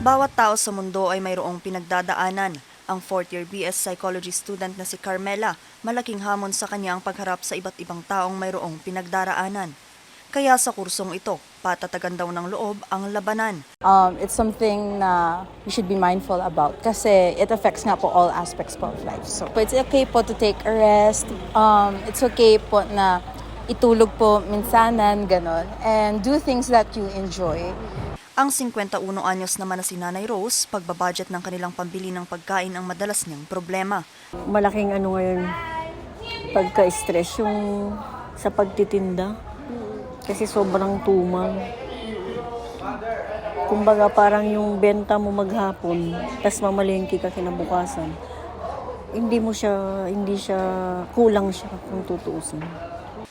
Bawat tao sa mundo ay mayroong pinagdadaanan. Ang 4th-year BS Psychology student na si Carmela, malaking hamon sa kanya ang pagharap sa iba't ibang taong mayroong pinagdaraanan. Kaya sa kursong ito, patatagan daw ng loob ang labanan. It's something na we should be mindful about kasi it affects nga po all aspects po of life. So it's okay po to take a rest. It's okay po na itulog po minsanan, ganon. And do things that you enjoy. Ang 51 anyos naman na si Nanay Rose, pagbabudget ng kanilang pambili ng pagkain ang madalas niyang problema. Malaking ngayon, pagka-stress yung sa pagtitinda. Kasi sobrang tumal. Kumbaga parang yung benta mo maghapon, tas mamalengke ka kinabukasan. Hindi siya, kulang siya kung tutuusin.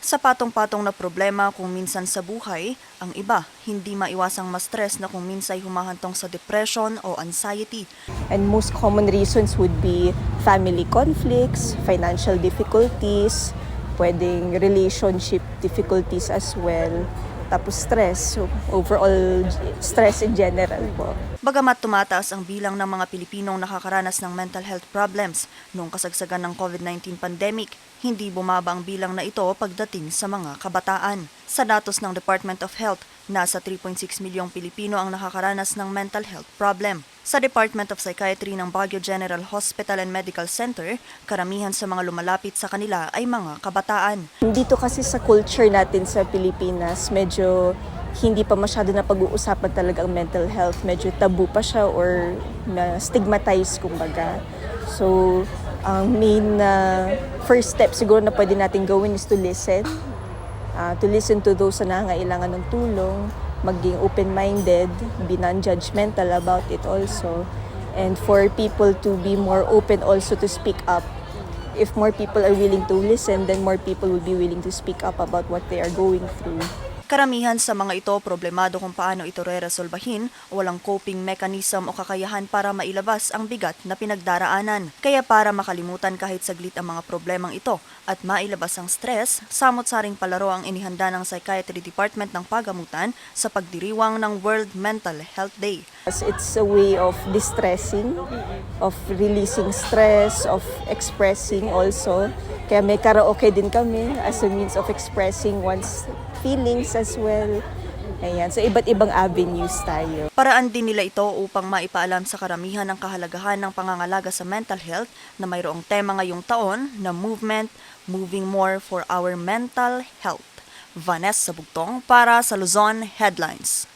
Sa patong-patong na problema kung minsan sa buhay, ang iba hindi maiwasang ma-stress na kung minsay humahantong sa depression o anxiety. And most common reasons would be family conflicts, financial difficulties, pwedeng relationship difficulties as well, tapos stress, so overall stress in general po. Bagamat tumataas ang bilang ng mga Pilipinong nakakaranas ng mental health problems noong kasagsagan ng COVID-19 pandemic, hindi bumaba ang bilang na ito pagdating sa mga kabataan. Sa datos ng Department of Health, nasa 3.6 milyong Pilipino ang nakakaranas ng mental health problem. Sa Department of Psychiatry ng Baguio General Hospital and Medical Center, karamihan sa mga lumalapit sa kanila ay mga kabataan. Dito kasi sa culture natin sa Pilipinas, medyo hindi pa masyado na pag-uusapan talaga ang mental health. Medyo tabu pa siya or stigmatized kumbaga. So, ang main first step siguro na pwede natin gawin is to listen. To listen to those na nangangailangan ng tulong, maging open-minded, be non-judgmental about it also, and for people to be more open also to speak up. If more people are willing to listen, then more people will be willing to speak up about what they are going through. Karamihan sa mga ito problemado kung paano ito re-resolbahin o walang coping mechanism o kakayahan para mailabas ang bigat na pinagdaraanan. Kaya para makalimutan kahit saglit ang mga problemang ito at mailabas ang stress, samot-saring palaro ang inihanda ng Psychiatry Department ng Pagamutan sa pagdiriwang ng World Mental Health Day. It's a way of distressing, of releasing stress, of expressing also. Kaya may karaoke din kami as a means of expressing one's feelings as well. Ayan. So, iba't ibang avenues tayo. Paraan din nila ito upang maipaalam sa karamihan ang kahalagahan ng pangangalaga sa mental health na mayroong tema ngayong taon na movement, moving more for our mental health. Vanessa Bugtong para sa Luzon Headlines.